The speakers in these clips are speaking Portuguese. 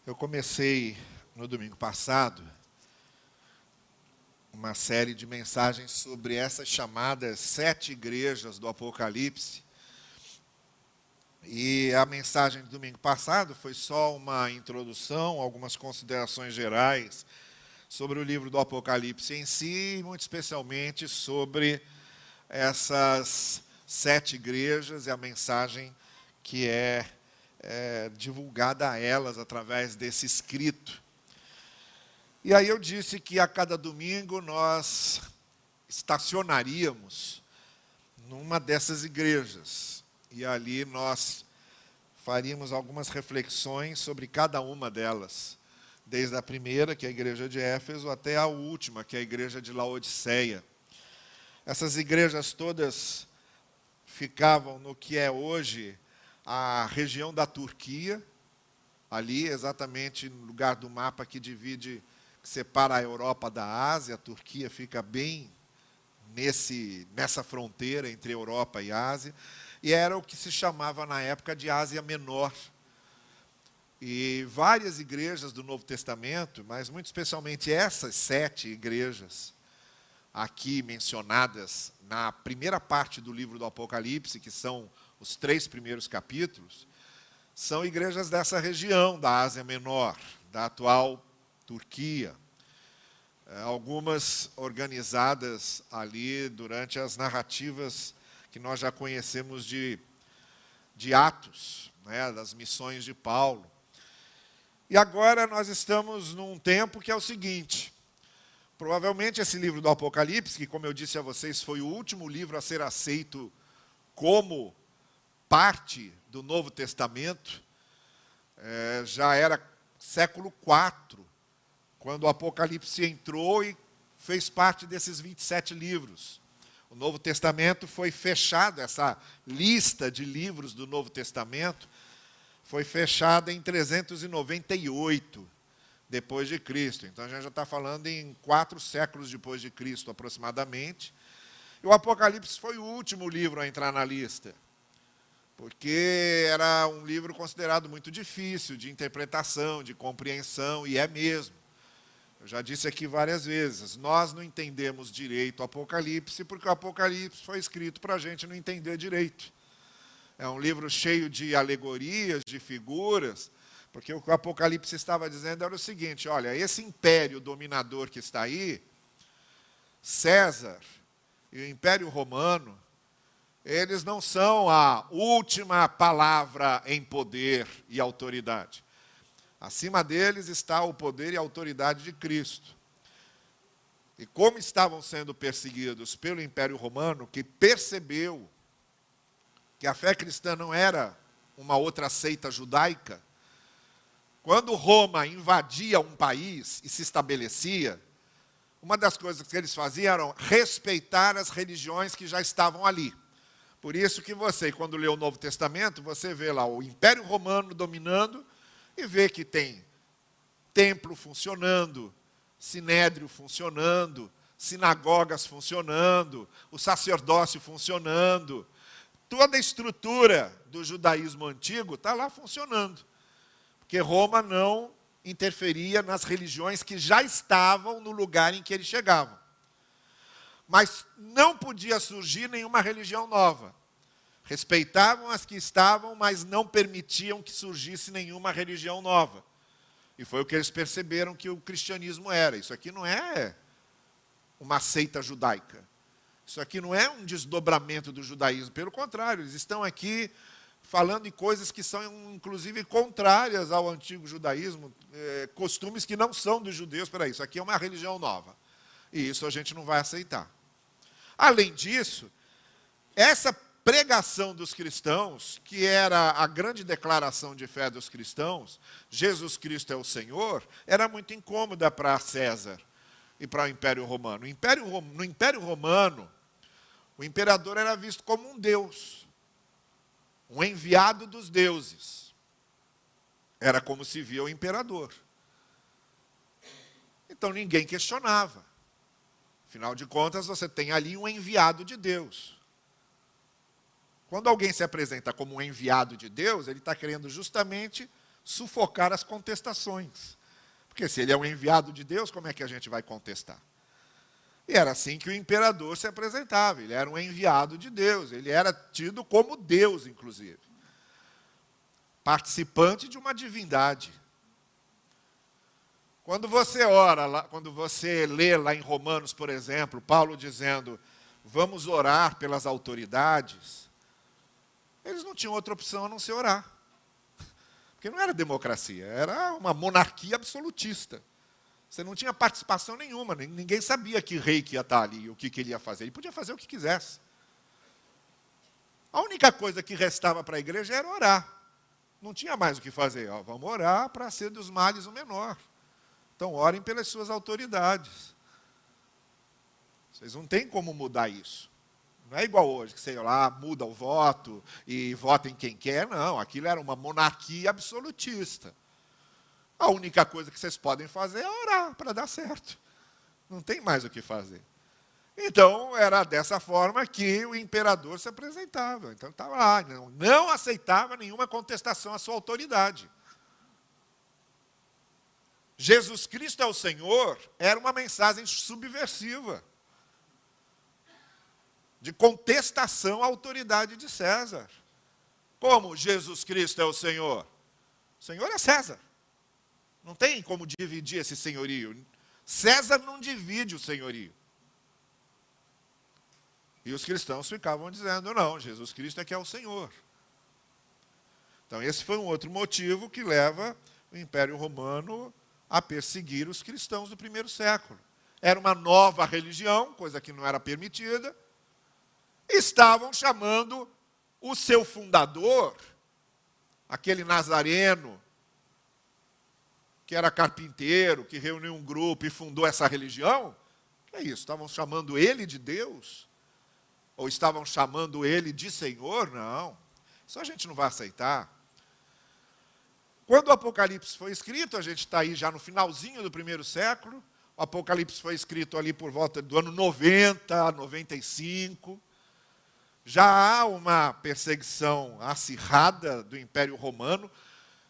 Eu comecei no domingo passado uma série de mensagens sobre essas chamadas 7 igrejas do Apocalipse. E a mensagem do domingo passado foi só uma introdução, algumas considerações gerais sobre o livro do Apocalipse em si, e muito especialmente sobre essas 7 igrejas e a mensagem que é divulgada a elas através desse escrito. E aí eu disse que a cada domingo nós estacionaríamos numa dessas igrejas. E ali nós faríamos algumas reflexões sobre cada uma delas. Desde a primeira, que é a igreja de Éfeso, até a última, que é a igreja de Laodiceia. Essas igrejas todas ficavam no que é hoje a região da Turquia, ali exatamente no lugar do mapa que divide, que separa a Europa da Ásia. A Turquia fica bem nessa fronteira entre Europa e Ásia, e era o que se chamava na época de Ásia Menor. E várias igrejas do Novo Testamento, mas muito especialmente essas 7 igrejas aqui mencionadas na primeira parte do livro do Apocalipse, que são os 3 primeiros capítulos, são igrejas dessa região da Ásia Menor, da atual Turquia. Algumas organizadas ali durante as narrativas que nós já conhecemos de Atos, né, das missões de Paulo. E agora nós estamos num tempo que é o seguinte: provavelmente esse livro do Apocalipse, que, como eu disse a vocês, foi o último livro a ser aceito como parte do Novo Testamento, já era século IV, quando o Apocalipse entrou e fez parte desses 27 livros. O Novo Testamento foi fechado, essa lista de livros do Novo Testamento foi fechada em 398 depois de Cristo. Então a gente já está falando em 4 séculos depois de Cristo, aproximadamente. E o Apocalipse foi o último livro a entrar na lista, porque era um livro considerado muito difícil de interpretação, de compreensão, e é mesmo. Eu já disse aqui várias vezes, nós não entendemos direito o Apocalipse, porque o Apocalipse foi escrito para a gente não entender direito. É um livro cheio de alegorias, de figuras, porque o que o Apocalipse estava dizendo era o seguinte: olha, esse império dominador que está aí, César e o Império Romano, eles não são a última palavra em poder e autoridade. Acima deles está o poder e a autoridade de Cristo. E como estavam sendo perseguidos pelo Império Romano, que percebeu que a fé cristã não era uma outra seita judaica, quando Roma invadia um país e se estabelecia, uma das coisas que eles faziam era respeitar as religiões que já estavam ali. Por isso que você, quando lê o Novo Testamento, você vê lá o Império Romano dominando e vê que tem templo funcionando, sinédrio funcionando, sinagogas funcionando, o sacerdócio funcionando. Toda a estrutura do judaísmo antigo está lá funcionando, porque Roma não interferia nas religiões que já estavam no lugar em que eles chegavam. Mas não podia surgir nenhuma religião nova. Respeitavam as que estavam, mas não permitiam que surgisse nenhuma religião nova. E foi o que eles perceberam que o cristianismo era. Isso aqui não é uma seita judaica. Isso aqui não é um desdobramento do judaísmo. Pelo contrário, eles estão aqui falando em coisas que são, inclusive, contrárias ao antigo judaísmo, costumes que não são dos judeus. Espera aí, isso aqui é uma religião nova. E isso a gente não vai aceitar. Além disso, essa pregação dos cristãos, que era a grande declaração de fé dos cristãos, Jesus Cristo é o Senhor, era muito incômoda para César e para o Império Romano. No Império Romano, o imperador era visto como um deus, um enviado dos deuses. Era como se via o imperador. Então ninguém questionava. Afinal de contas, você tem ali um enviado de Deus. Quando alguém se apresenta como um enviado de Deus, ele está querendo justamente sufocar as contestações. Porque se ele é um enviado de Deus, como é que a gente vai contestar? E era assim que o imperador se apresentava. Ele era um enviado de Deus. Ele era tido como Deus, inclusive. Participante de uma divindade. Quando você ora, quando você lê lá em Romanos, por exemplo, Paulo dizendo, vamos orar pelas autoridades, eles não tinham outra opção a não ser orar. Porque não era democracia, era uma monarquia absolutista. Você não tinha participação nenhuma, ninguém sabia que rei que ia estar ali, o que ele ia fazer. Ele podia fazer o que quisesse. A única coisa que restava para a igreja era orar. Não tinha mais o que fazer. Vamos orar para ser dos males o menor. Então, orem pelas suas autoridades. Vocês não têm como mudar isso. Não é igual hoje, que sei lá, muda o voto e vota em quem quer. Não, aquilo era uma monarquia absolutista. A única coisa que vocês podem fazer é orar para dar certo. Não tem mais o que fazer. Então, era dessa forma que o imperador se apresentava. Então, estava lá, não aceitava nenhuma contestação à sua autoridade. Jesus Cristo é o Senhor era uma mensagem subversiva, de contestação à autoridade de César. Como Jesus Cristo é o Senhor? O Senhor é César. Não tem como dividir esse senhorio. César não divide o senhorio. E os cristãos ficavam dizendo, não, Jesus Cristo é que é o Senhor. Então, esse foi um outro motivo que leva o Império Romano a perseguir os cristãos do primeiro século. Era uma nova religião, coisa que não era permitida. Estavam chamando o seu fundador, aquele nazareno, que era carpinteiro, que reuniu um grupo e fundou essa religião. Que é isso? Estavam chamando ele de Deus? Ou estavam chamando ele de Senhor? Não. Isso a gente não vai aceitar. Quando o Apocalipse foi escrito, a gente está aí já no finalzinho do primeiro século, o Apocalipse foi escrito ali por volta do ano 90, 95, já há uma perseguição acirrada do Império Romano,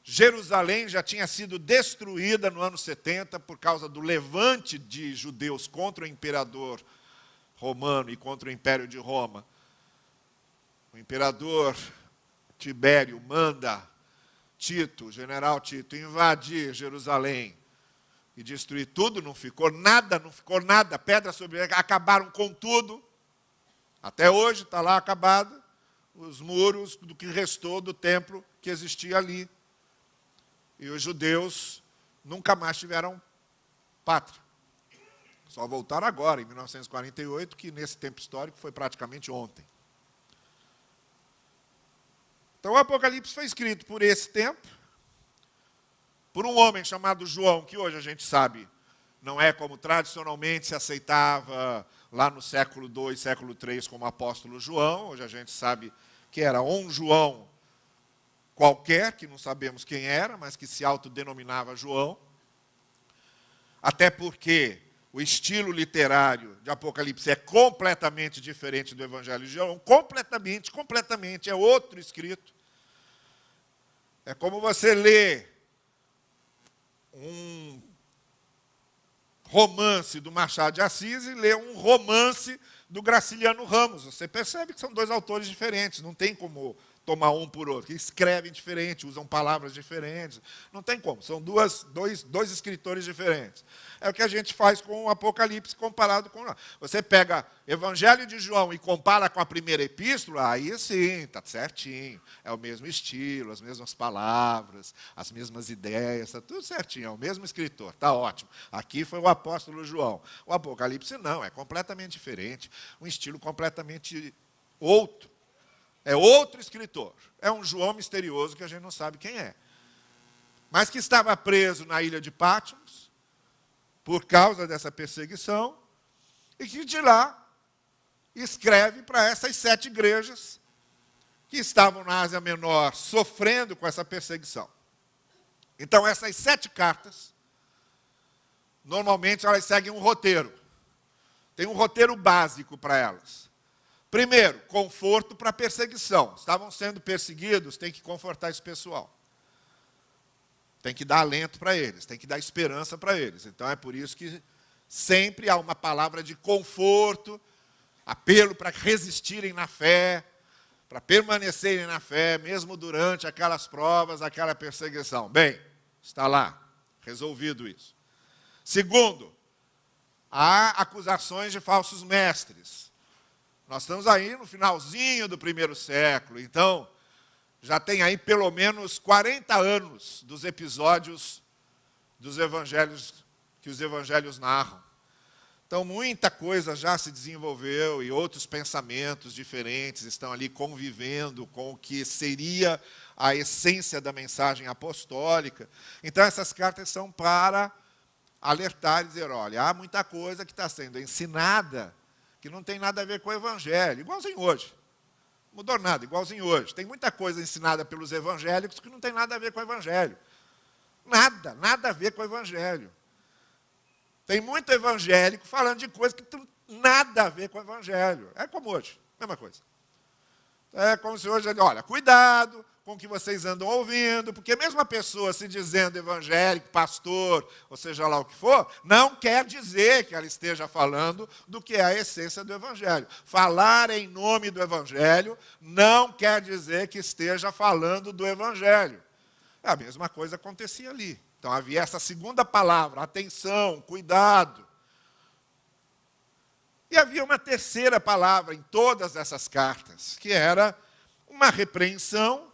Jerusalém já tinha sido destruída no ano 70 por causa do levante de judeus contra o imperador romano e contra o Império de Roma. O imperador Tibério manda Tito, o general Tito, invadir Jerusalém e destruir tudo, não ficou nada, pedra sobre pedra, acabaram com tudo. Até hoje está lá acabado os muros do que restou do templo que existia ali. E os judeus nunca mais tiveram pátria. Só voltaram agora, em 1948, que nesse tempo histórico foi praticamente ontem. Então o Apocalipse foi escrito por esse tempo, por um homem chamado João, que hoje a gente sabe, não é como tradicionalmente se aceitava lá no século II, século III, como apóstolo João. Hoje a gente sabe que era um João qualquer, que não sabemos quem era, mas que se autodenominava João. Até porque o estilo literário de Apocalipse é completamente diferente do Evangelho de João, completamente, é outro escrito. É como você lê um romance do Machado de Assis e lê um romance do Graciliano Ramos. Você percebe que são dois autores diferentes, não tem como tomar um por outro, que escrevem diferente, usam palavras diferentes, não tem como, são dois escritores diferentes. É o que a gente faz com o Apocalipse comparado com... Você pega Evangelho de João e compara com a primeira epístola, aí sim, está certinho, é o mesmo estilo, as mesmas palavras, as mesmas ideias, está tudo certinho, é o mesmo escritor, está ótimo. Aqui foi o apóstolo João. O Apocalipse não, é completamente diferente, um estilo completamente outro. É outro escritor. É um João misterioso que a gente não sabe quem é. Mas que estava preso na ilha de Patmos, por causa dessa perseguição, e que de lá escreve para essas 7 igrejas que estavam na Ásia Menor sofrendo com essa perseguição. Então, essas 7 cartas, normalmente elas seguem um roteiro. Tem um roteiro básico para elas. Primeiro, conforto para a perseguição. Estavam sendo perseguidos, tem que confortar esse pessoal. tem que dar alento para eles, tem que dar esperança para eles. Então é por isso que sempre há uma palavra de conforto, apelo para resistirem na fé, para permanecerem na fé, mesmo durante aquelas provas, aquela perseguição. Bem, está lá, resolvido isso. Segundo, há acusações de falsos mestres. Nós estamos aí no finalzinho do primeiro século, então já tem aí pelo menos 40 anos dos episódios dos evangelhos, que os evangelhos narram. Então, muita coisa já se desenvolveu e outros pensamentos diferentes estão ali convivendo com o que seria a essência da mensagem apostólica. Então, essas cartas são para alertar e dizer, olha, há muita coisa que está sendo ensinada que não tem nada a ver com o evangelho, igualzinho hoje. Não mudou nada, igualzinho hoje. Tem muita coisa ensinada pelos evangélicos que não tem nada a ver com o evangelho. Nada a ver com o evangelho. Tem muito evangélico falando de coisas que não tem nada a ver com o evangelho. É como hoje, mesma coisa. É como se hoje, olha, cuidado com o que vocês andam ouvindo, porque mesmo a pessoa se dizendo evangélico, pastor, ou seja lá o que for, não quer dizer que ela esteja falando do que é a essência do evangelho. Falar em nome do evangelho não quer dizer que esteja falando do evangelho. A mesma coisa acontecia ali. Então havia essa segunda palavra, atenção, cuidado. E havia uma terceira palavra em todas essas cartas, que era uma repreensão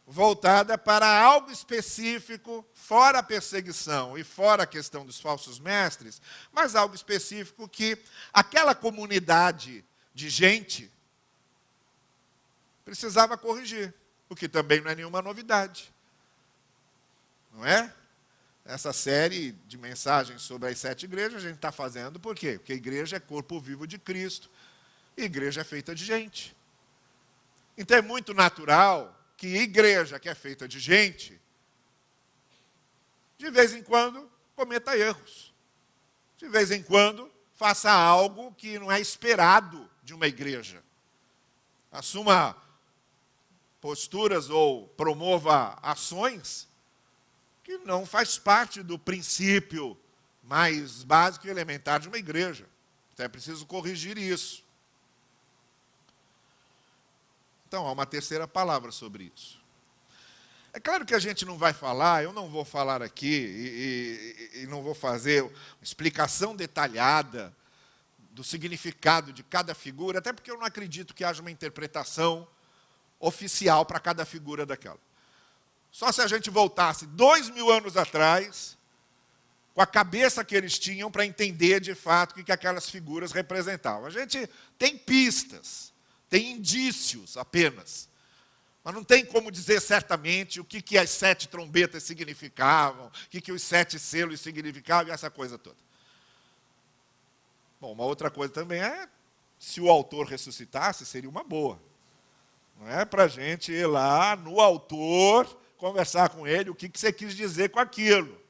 voltada para algo específico, fora a perseguição e fora a questão dos falsos mestres, mas algo específico que aquela comunidade de gente precisava corrigir, o que também não é nenhuma novidade. Não é? Essa série de mensagens sobre as 7 igrejas a gente está fazendo por quê? Porque a igreja é corpo vivo de Cristo e a igreja é feita de gente. Então é muito natural que a igreja que é feita de gente, de vez em quando, cometa erros. De vez em quando, faça algo que não é esperado de uma igreja. Assuma posturas ou promova ações que não faz parte do princípio mais básico e elementar de uma igreja. Então é preciso corrigir isso. Então, há uma terceira palavra sobre isso. É claro que a gente não vai falar, eu não vou falar aqui e não vou fazer uma explicação detalhada do significado de cada figura, até porque eu não acredito que haja uma interpretação oficial para cada figura daquela. Só se a gente voltasse 2000 anos atrás, com a cabeça que eles tinham para entender de fato o que aquelas figuras representavam. A gente tem pistas, tem indícios apenas, mas não tem como dizer certamente o que as 7 trombetas significavam, o que os 7 selos significavam e essa coisa toda. Bom, uma outra coisa também é, se o autor ressuscitasse, seria uma boa. Não é para a gente ir lá no autor, conversar com ele, o que você quis dizer com aquilo.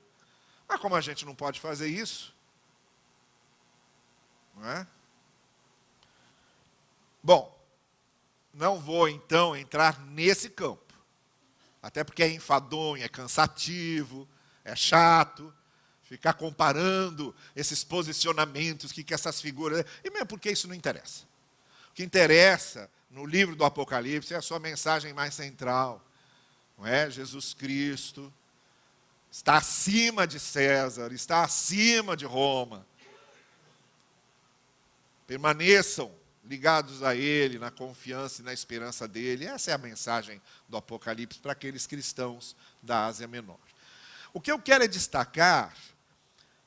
Mas como a gente não pode fazer isso, não é? Bom, não vou, então, entrar nesse campo. Até porque é enfadonho, é cansativo, é chato, ficar comparando esses posicionamentos, o que essas figuras... E mesmo porque isso não interessa. O que interessa no livro do Apocalipse é a sua mensagem mais central. Não é? Jesus Cristo está acima de César, está acima de Roma. Permaneçam ligados a Ele, na confiança e na esperança dEle. Essa é a mensagem do Apocalipse para aqueles cristãos da Ásia Menor. O que eu quero é destacar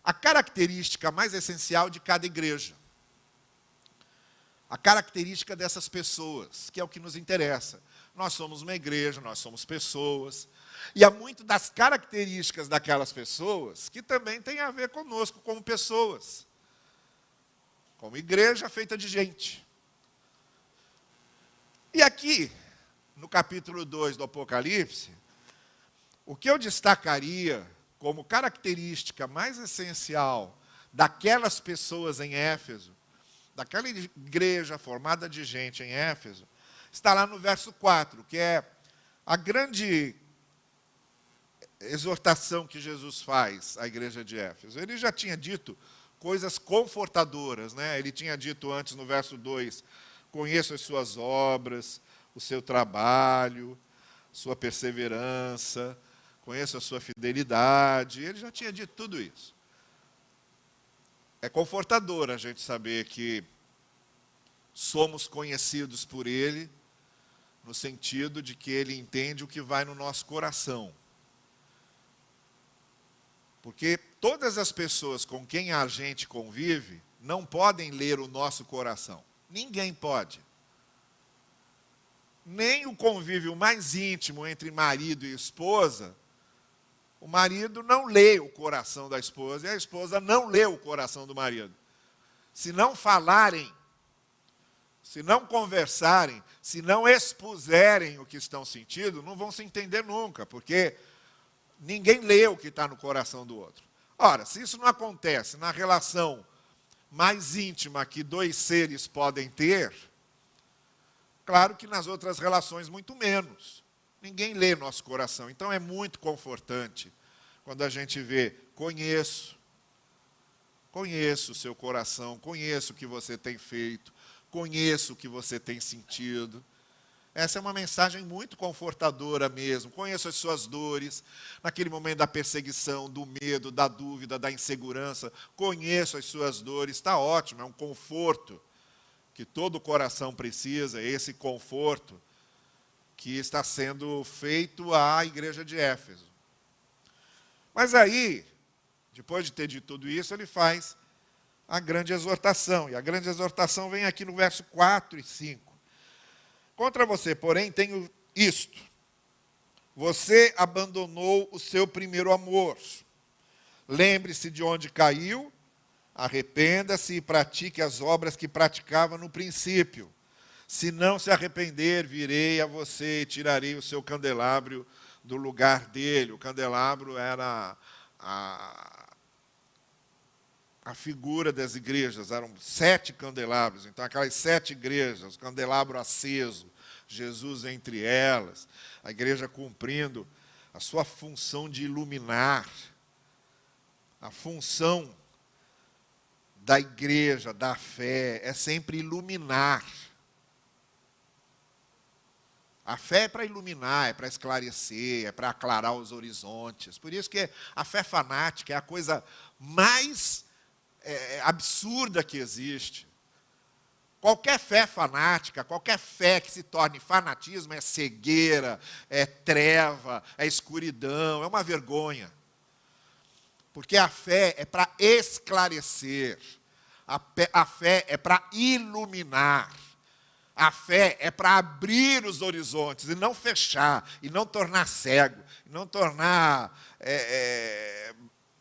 a característica mais essencial de cada igreja. A característica dessas pessoas, que é o que nos interessa. Nós somos uma igreja, nós somos pessoas. E há muito das características daquelas pessoas que também tem a ver conosco como pessoas. Como igreja feita de gente. E aqui, no capítulo 2 do Apocalipse, o que eu destacaria como característica mais essencial daquelas pessoas em Éfeso, daquela igreja formada de gente em Éfeso, está lá no verso 4, que é a grande exortação que Jesus faz à igreja de Éfeso? Ele já tinha dito coisas confortadoras, né? Ele tinha dito antes, no verso 2, conheço as suas obras, o seu trabalho, sua perseverança, conheço a sua fidelidade. Ele já tinha dito tudo isso. É confortador a gente saber que somos conhecidos por Ele, no sentido de que Ele entende o que vai no nosso coração. Porque todas as pessoas com quem a gente convive não podem ler o nosso coração. Ninguém pode. Nem o convívio mais íntimo entre marido e esposa, o marido não lê o coração da esposa e a esposa não lê o coração do marido. Se não falarem, se não conversarem, se não expuserem o que estão sentindo, não vão se entender nunca, porque ninguém lê o que está no coração do outro. Ora, se isso não acontece na relação mais íntima que dois seres podem ter, claro que nas outras relações muito menos. Ninguém lê nosso coração. Então é muito confortante quando a gente vê, conheço o seu coração, conheço o que você tem feito, conheço o que você tem sentido. Essa é uma mensagem muito confortadora mesmo. Conheço as suas dores, naquele momento da perseguição, do medo, da dúvida, da insegurança. Conheço as suas dores, está ótimo, é um conforto que todo coração precisa, esse conforto que está sendo feito à igreja de Éfeso. Mas aí, depois de ter dito tudo isso, ele faz a grande exortação. E a grande exortação vem aqui no verso 4 e 5. Contra você, porém, tenho isto. Você abandonou o seu primeiro amor. Lembre-se de onde caiu, arrependa-se e pratique as obras que praticava no princípio. Se não se arrepender, virei a você e tirarei o seu candelabro do lugar dele. O candelabro era a figura das igrejas, eram 7 candelabros. Então, aquelas 7 igrejas, o candelabro aceso, Jesus entre elas, a igreja cumprindo a sua função de iluminar, a função da igreja, da fé, é sempre iluminar. A fé é para iluminar, é para esclarecer, é para aclarar os horizontes. Por isso que a fé fanática é a coisa mais absurda que existe. Qualquer fé fanática, qualquer fé que se torne fanatismo é cegueira, é treva, é escuridão, é uma vergonha. Porque a fé é para esclarecer, a fé é para iluminar. A fé é para abrir os horizontes e não fechar, e não tornar cego, e não tornar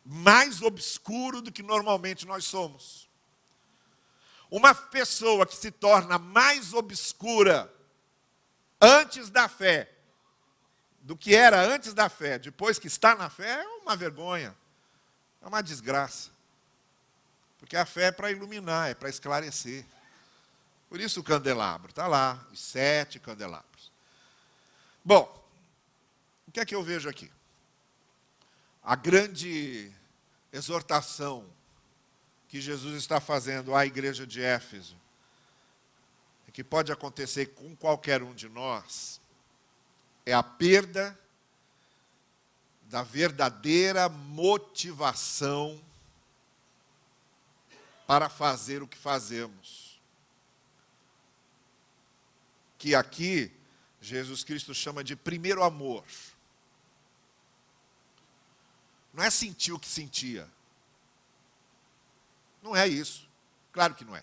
mais obscuro do que normalmente nós somos. Uma pessoa que se torna mais obscura antes da fé do que era antes da fé, depois que está na fé, é uma vergonha, é uma desgraça. Porque a fé é para iluminar, é para esclarecer. Por isso o candelabro, está lá, os 7 candelabros. Bom, o que é que eu vejo aqui? A grande exortação que Jesus está fazendo à igreja de Éfeso, que pode acontecer com qualquer um de nós, é a perda da verdadeira motivação para fazer o que fazemos. Que aqui Jesus Cristo chama de primeiro amor. Não é sentir o que sentia. Não é isso. Claro que não é.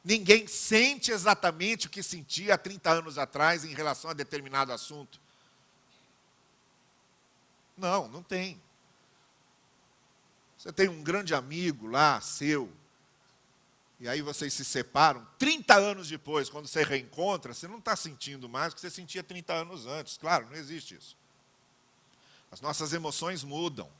Ninguém sente exatamente o que sentia há 30 anos atrás em relação a determinado assunto. Não, não tem. Você tem um grande amigo lá, seu, e aí vocês se separam, 30 anos depois, quando você reencontra, você não está sentindo mais o que você sentia 30 anos antes. Claro, não existe isso. As nossas emoções mudam.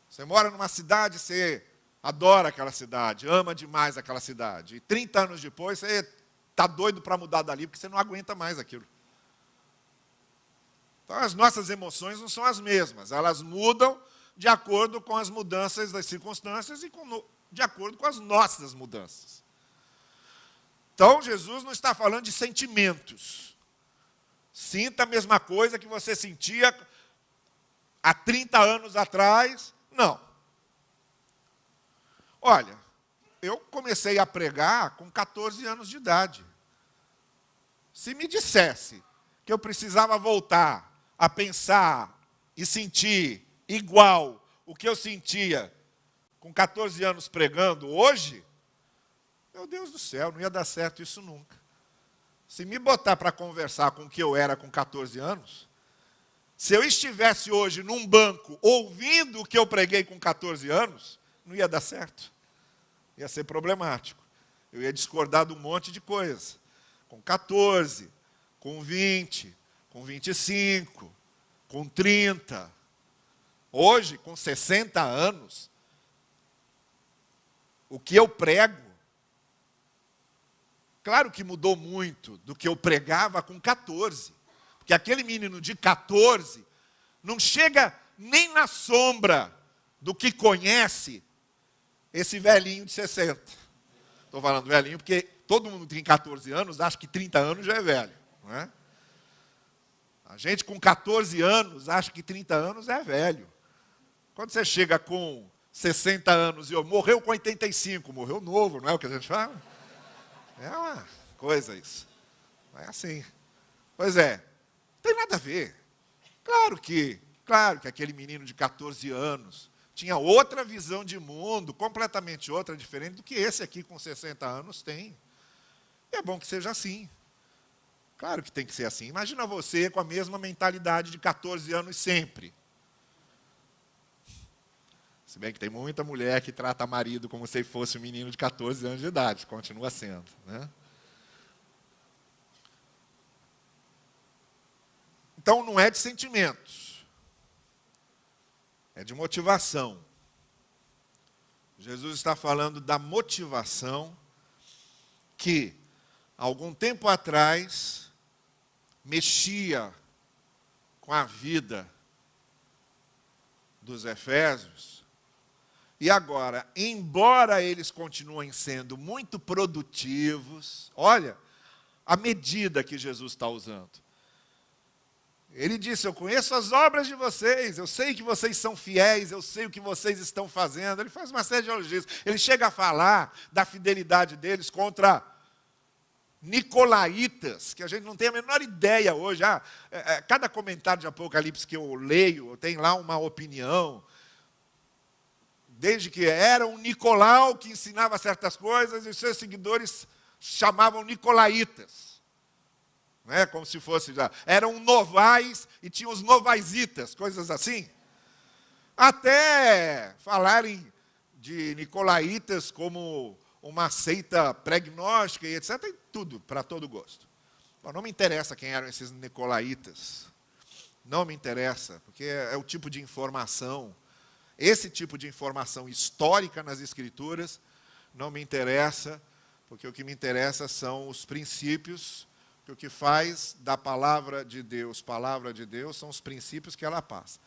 Você mora numa cidade, você adora aquela cidade, ama demais aquela cidade. E 30 anos depois, você está doido para mudar dali, porque você não aguenta mais aquilo. Então, as nossas emoções não são as mesmas, elas mudam de acordo com as mudanças das circunstâncias e de acordo com as nossas mudanças. Então, Jesus não está falando de sentimentos. Sinta a mesma coisa que você sentia há 30 anos atrás. Não. Olha, eu comecei a pregar com 14 anos de idade. Se me dissesse que eu precisava voltar a pensar e sentir igual o que eu sentia com 14 anos pregando hoje, meu Deus do céu, não ia dar certo isso nunca. Se me botar para conversar com o que eu era com 14 anos, se eu estivesse hoje num banco ouvindo o que eu preguei com 14 anos, não ia dar certo. Ia ser problemático. Eu ia discordar de um monte de coisa. Com 14, com 20, com 25, com 30. Hoje, com 60 anos, o que eu prego, claro que mudou muito do que eu pregava com 14. Porque aquele menino de 14 não chega nem na sombra do que conhece esse velhinho de 60. Estou falando velhinho porque todo mundo tem 14 anos, acha que 30 anos já é velho. Não é? A gente com 14 anos acha que 30 anos é velho. Quando você chega com 60 anos e morreu com 85, morreu novo, não é o que a gente fala? É uma coisa isso. Não é assim. Pois é, não tem nada a ver. Claro que aquele menino de 14 anos tinha outra visão de mundo, completamente outra, diferente do que esse aqui com 60 anos tem. E é bom que seja assim. Claro que tem que ser assim. Imagina você com a mesma mentalidade de 14 anos sempre. Se bem que tem muita mulher que trata marido como se fosse um menino de 14 anos de idade, continua sendo, né? Então, não é de sentimentos, é de motivação. Jesus está falando da motivação que, algum tempo atrás, mexia com a vida dos efésios. E agora, embora eles continuem sendo muito produtivos, olha a medida que Jesus está usando. Ele disse, eu conheço as obras de vocês, eu sei que vocês são fiéis, eu sei o que vocês estão fazendo. Ele faz uma série de elogios. Ele chega a falar da fidelidade deles contra nicolaítas, que a gente não tem a menor ideia hoje. Cada comentário de Apocalipse que eu leio, tem lá uma opinião. Desde que era um Nicolau que ensinava certas coisas, e os seus seguidores chamavam nicolaítas. Não é? Como se fosse já. Eram novais e tinham os novaisitas, coisas assim. Até falarem de nicolaítas como uma seita pregnóstica e etc. Tem tudo, para todo gosto. Bom, não me interessa quem eram esses nicolaítas. Não me interessa, porque é o tipo de informação, esse tipo de informação histórica nas Escrituras, não me interessa, porque o que me interessa são os princípios, que o que faz da palavra de Deus, são os princípios que ela passa.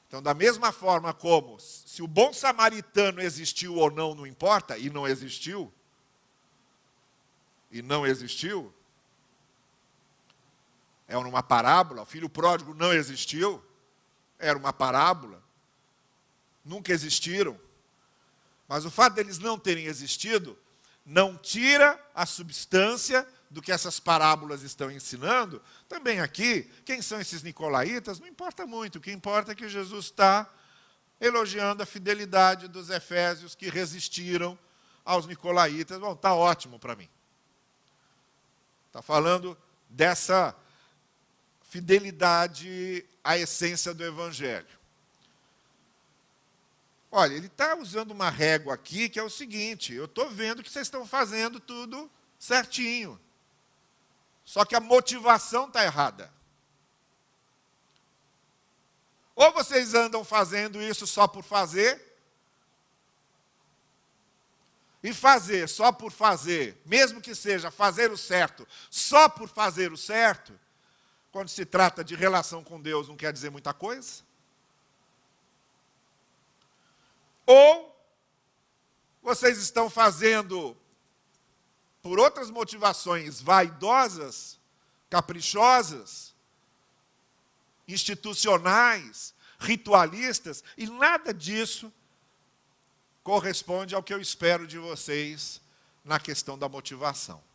Então, da mesma forma como, se o bom samaritano existiu ou não, não importa, e não existiu, é uma parábola, o filho pródigo não existiu, era uma parábola, nunca existiram, mas o fato deles não terem existido, não tira a substância do que essas parábolas estão ensinando. Também aqui, quem são esses nicolaítas? Não importa muito, o que importa é que Jesus está elogiando a fidelidade dos efésios que resistiram aos nicolaítas. Bom, está ótimo para mim. Está falando dessa fidelidade à essência do Evangelho. Olha, ele está usando uma régua aqui que é o seguinte, eu estou vendo que vocês estão fazendo tudo certinho. Só que a motivação está errada. Ou vocês andam fazendo isso só por fazer, e fazer só por fazer, mesmo que seja fazer o certo, só por fazer o certo, quando se trata de relação com Deus, não quer dizer muita coisa? Ou vocês estão fazendo por outras motivações vaidosas, caprichosas, institucionais, ritualistas, e nada disso corresponde ao que eu espero de vocês na questão da motivação.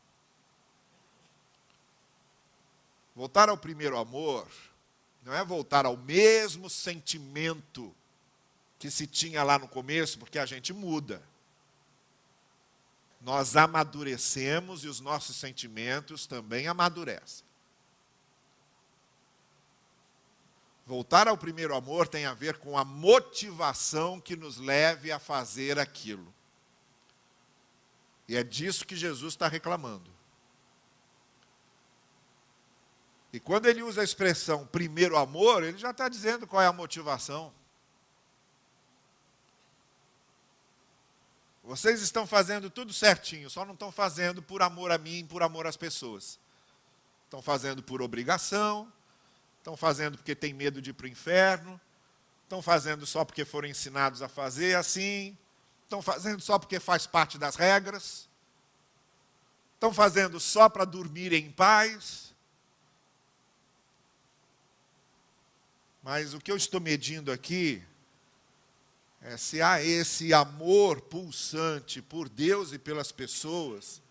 Voltar ao primeiro amor não é voltar ao mesmo sentimento que se tinha lá no começo, porque a gente muda. Nós amadurecemos e os nossos sentimentos também amadurecem. Voltar ao primeiro amor tem a ver com a motivação que nos leve a fazer aquilo. E é disso que Jesus está reclamando. E quando ele usa a expressão primeiro amor, ele já está dizendo qual é a motivação. Vocês estão fazendo tudo certinho, só não estão fazendo por amor a mim, por amor às pessoas. Estão fazendo por obrigação, estão fazendo porque tem medo de ir para o inferno, estão fazendo só porque foram ensinados a fazer assim, estão fazendo só porque faz parte das regras, estão fazendo só para dormir em paz. Mas o que eu estou medindo aqui é se há esse amor pulsante por Deus e pelas pessoas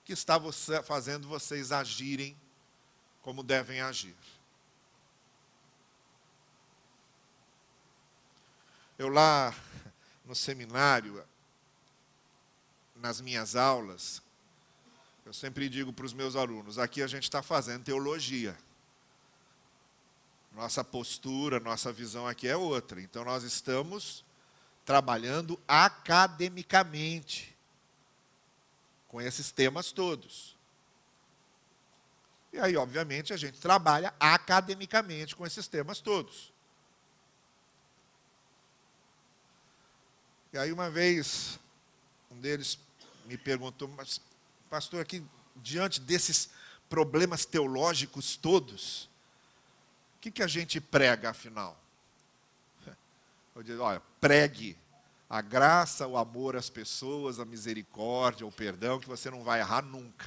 que está fazendo vocês agirem como devem agir. Eu lá no seminário, nas minhas aulas, eu sempre digo para os meus alunos, aqui a gente está fazendo teologia. Nossa postura, nossa visão aqui é outra. Então nós estamos trabalhando academicamente com esses temas todos. E aí, obviamente, a gente trabalha academicamente com esses temas todos. E aí, uma vez, um deles me perguntou, mas, pastor, aqui, diante desses problemas teológicos todos, o que a gente prega, afinal? Eu digo, olha, pregue a graça, o amor às pessoas, a misericórdia, o perdão, que você não vai errar nunca.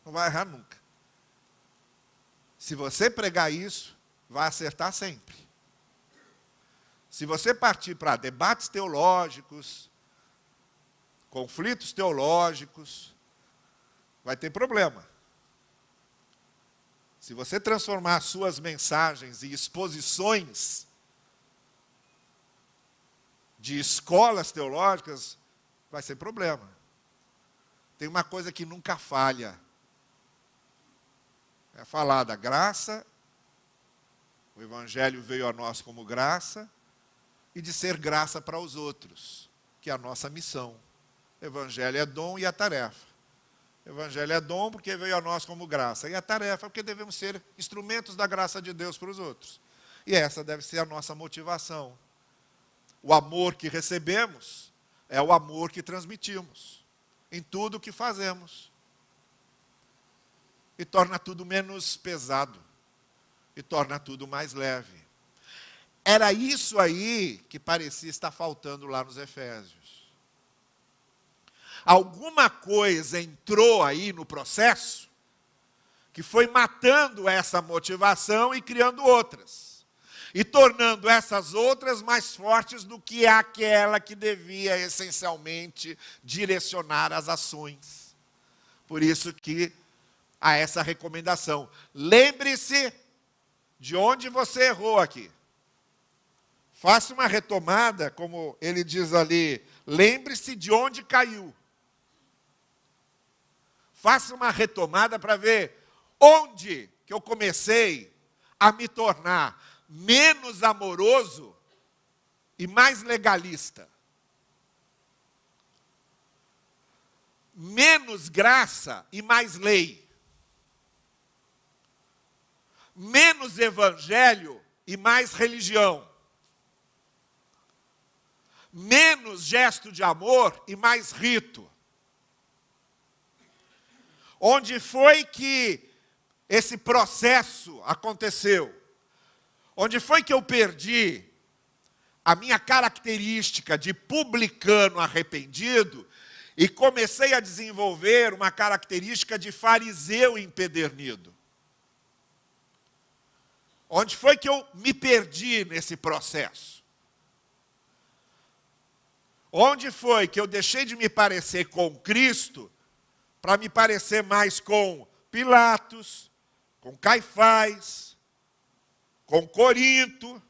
Não vai errar nunca. Se você pregar isso, vai acertar sempre. Se você partir para debates teológicos, conflitos teológicos, vai ter problema. Se você transformar suas mensagens em exposições de escolas teológicas, vai ser problema. Tem uma coisa que nunca falha. É falar da graça, o Evangelho veio a nós como graça, e de ser graça para os outros, que é a nossa missão. O Evangelho é dom e a tarefa. O Evangelho é dom porque veio a nós como graça, e a tarefa porque devemos ser instrumentos da graça de Deus para os outros. E essa deve ser a nossa motivação. O amor que recebemos é o amor que transmitimos em tudo o que fazemos. E torna tudo menos pesado. E torna tudo mais leve. Era isso aí que parecia estar faltando lá nos Efésios. Alguma coisa entrou aí no processo que foi matando essa motivação e criando outras. E tornando essas outras mais fortes do que aquela que devia essencialmente direcionar as ações. Por isso que há essa recomendação. Lembre-se de onde você errou aqui. Faça uma retomada, como ele diz ali, lembre-se de onde caiu. Faça uma retomada para ver onde que eu comecei a me tornar menos amoroso e mais legalista. Menos graça e mais lei. Menos evangelho e mais religião. Menos gesto de amor e mais rito. Onde foi que esse processo aconteceu? Onde foi que eu perdi a minha característica de publicano arrependido e comecei a desenvolver uma característica de fariseu empedernido? Onde foi que eu me perdi nesse processo? Onde foi que eu deixei de me parecer com Cristo para me parecer mais com Pilatos, com Caifás, com Corinto,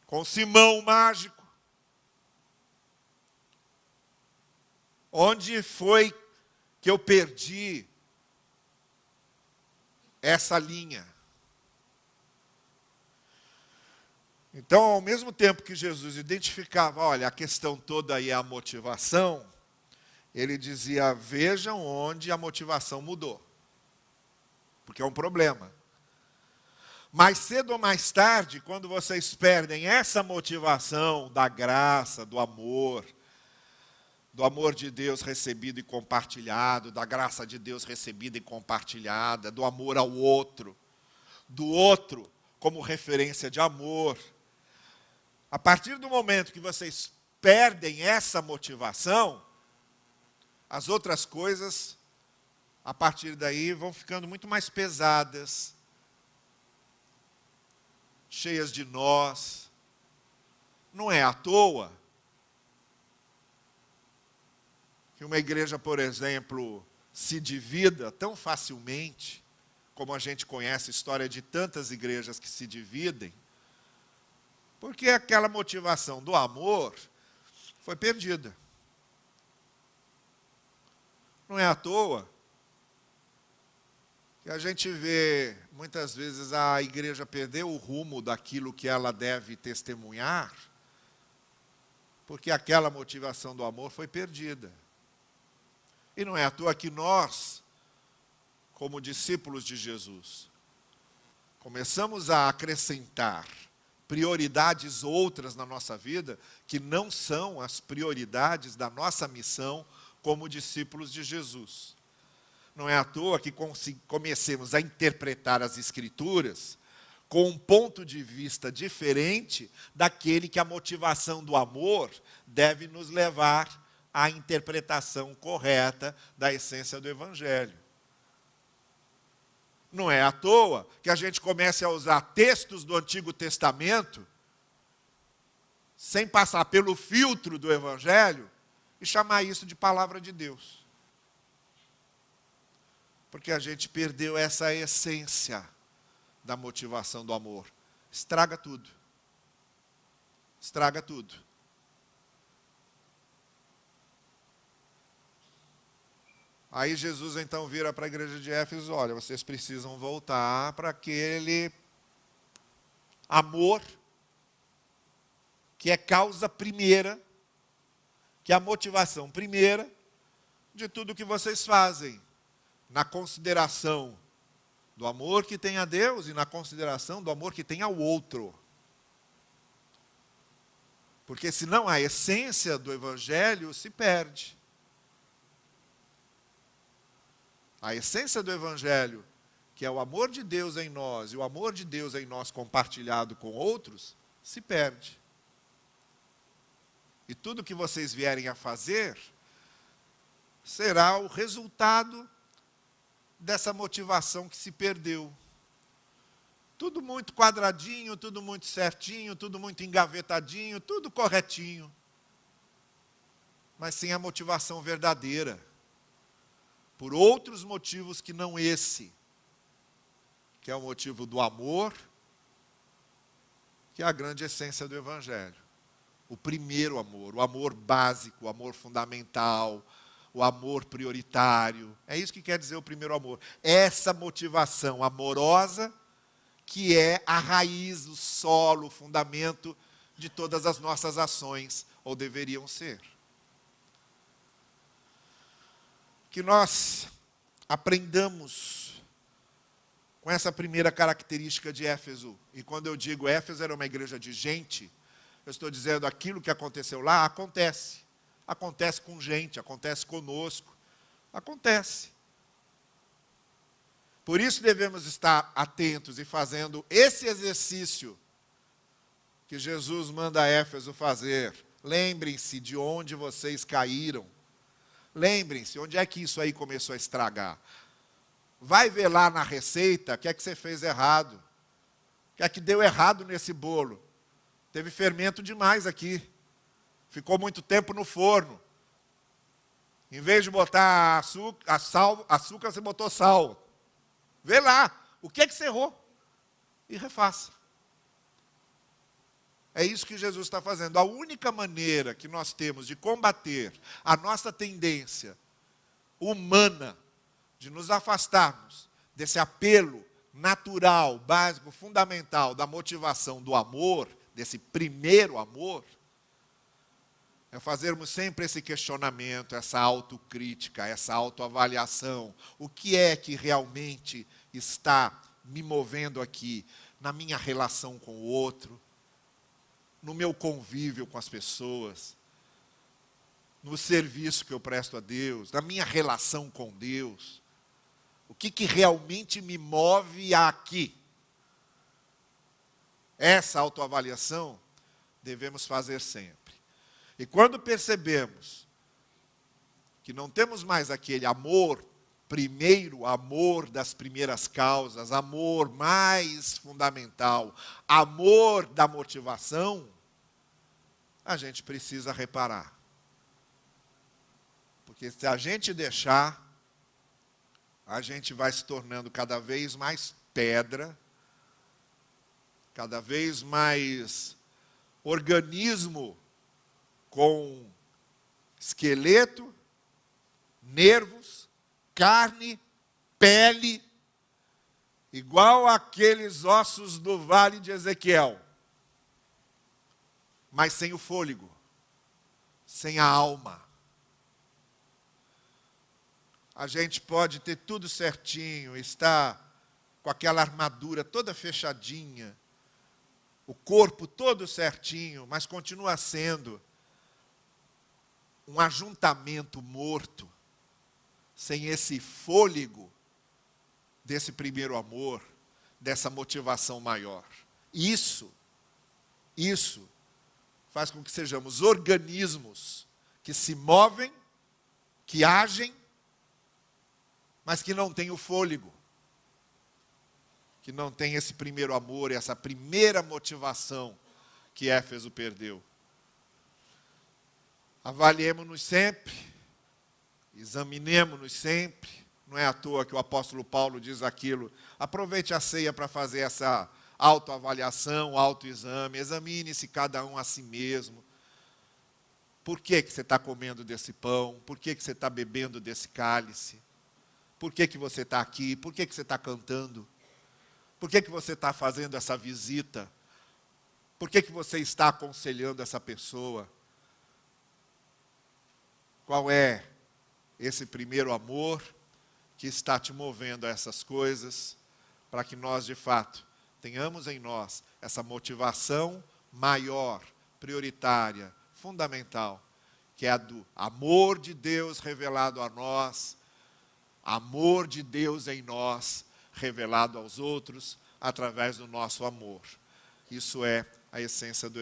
com Simão o mágico? Onde foi que eu perdi essa linha? Então, ao mesmo tempo que Jesus identificava, olha, a questão toda aí é a motivação, ele dizia, vejam onde a motivação mudou. Porque é um problema. Mais cedo ou mais tarde, quando vocês perdem essa motivação da graça, do amor de Deus recebido e compartilhado, da graça de Deus recebida e compartilhada, do amor ao outro, do outro como referência de amor. A partir do momento que vocês perdem essa motivação, as outras coisas, a partir daí, vão ficando muito mais pesadas, cheias de nós. Não é à toa que uma igreja, por exemplo, se divida tão facilmente, como a gente conhece a história de tantas igrejas que se dividem, porque aquela motivação do amor foi perdida. Não é à toa que a gente vê, muitas vezes, a igreja perder o rumo daquilo que ela deve testemunhar, porque aquela motivação do amor foi perdida. E não é à toa que nós, como discípulos de Jesus, começamos a acrescentar prioridades outras na nossa vida, que não são as prioridades da nossa missão como discípulos de Jesus. Não é à toa que comecemos a interpretar as Escrituras com um ponto de vista diferente daquele que a motivação do amor deve nos levar à interpretação correta da essência do Evangelho. Não é à toa que a gente comece a usar textos do Antigo Testamento sem passar pelo filtro do Evangelho e chamar isso de palavra de Deus. Porque a gente perdeu essa essência da motivação do amor. Estraga tudo. Estraga tudo. Aí Jesus então vira para a igreja de Éfeso, olha, vocês precisam voltar para aquele amor que é causa primeira, que é a motivação primeira de tudo que vocês fazem, na consideração do amor que tem a Deus e na consideração do amor que tem ao outro. Porque senão a essência do Evangelho se perde. A essência do Evangelho, que é o amor de Deus em nós e o amor de Deus em nós compartilhado com outros, se perde. E tudo que vocês vierem a fazer será o resultado dessa motivação que se perdeu. Tudo muito quadradinho, tudo muito certinho, tudo muito engavetadinho, tudo corretinho. Mas sem a motivação verdadeira. Por outros motivos que não esse, que é o motivo do amor, que é a grande essência do Evangelho. O primeiro amor, o amor básico, o amor fundamental, o amor prioritário. É isso que quer dizer o primeiro amor. Essa motivação amorosa que é a raiz, o solo, o fundamento de todas as nossas ações, ou deveriam ser. Que nós aprendamos com essa primeira característica de Éfeso. E quando eu digo Éfeso era uma igreja de gente, eu estou dizendo aquilo que aconteceu lá, acontece. Acontece com gente, acontece conosco, acontece. Por isso devemos estar atentos e fazendo esse exercício que Jesus manda a Éfeso fazer. Lembrem-se de onde vocês caíram. Lembrem-se, onde é que isso aí começou a estragar? Vai ver lá na receita o que é que você fez errado. O que é que deu errado nesse bolo? Teve fermento demais aqui. Ficou muito tempo no forno. Em vez de botar açúcar, você botou sal. Vê lá, o que é que você errou? E refaça. É isso que Jesus está fazendo. A única maneira que nós temos de combater a nossa tendência humana de nos afastarmos desse apelo natural, básico, fundamental da motivação do amor, desse primeiro amor, é fazermos sempre esse questionamento, essa autocrítica, essa autoavaliação. O que é que realmente está me movendo aqui na minha relação com o outro, no meu convívio com as pessoas, no serviço que eu presto a Deus, na minha relação com Deus? O que realmente me move aqui? Essa autoavaliação devemos fazer sempre. E quando percebemos que não temos mais aquele amor, primeiro amor das primeiras causas, amor mais fundamental, amor da motivação, a gente precisa reparar. Porque se a gente deixar, a gente vai se tornando cada vez mais pedra, cada vez mais organismo com esqueleto, nervos, carne, pele, igual aqueles ossos do vale de Ezequiel, mas sem o fôlego, sem a alma. A gente pode ter tudo certinho, estar com aquela armadura toda fechadinha, o corpo todo certinho, mas continua sendo um ajuntamento morto, sem esse fôlego desse primeiro amor, dessa motivação maior. Isso faz com que sejamos organismos que se movem, que agem, mas que não têm o fôlego, que não tem esse primeiro amor, essa primeira motivação que Éfeso perdeu. Avaliemos-nos sempre, examinemos-nos sempre. Não é à toa que o apóstolo Paulo diz aquilo. Aproveite a ceia para fazer essa autoavaliação, autoexame. Examine-se cada um a si mesmo. Por que você está comendo desse pão? Por que você está bebendo desse cálice? Por que você está aqui? Por que você está cantando? Por que você está fazendo essa visita? Por que você está aconselhando essa pessoa? Qual é esse primeiro amor que está te movendo a essas coisas, para que nós, de fato, tenhamos em nós essa motivação maior, prioritária, fundamental, que é a do amor de Deus revelado a nós, amor de Deus em nós, revelado aos outros, através do nosso amor. Isso é a essência do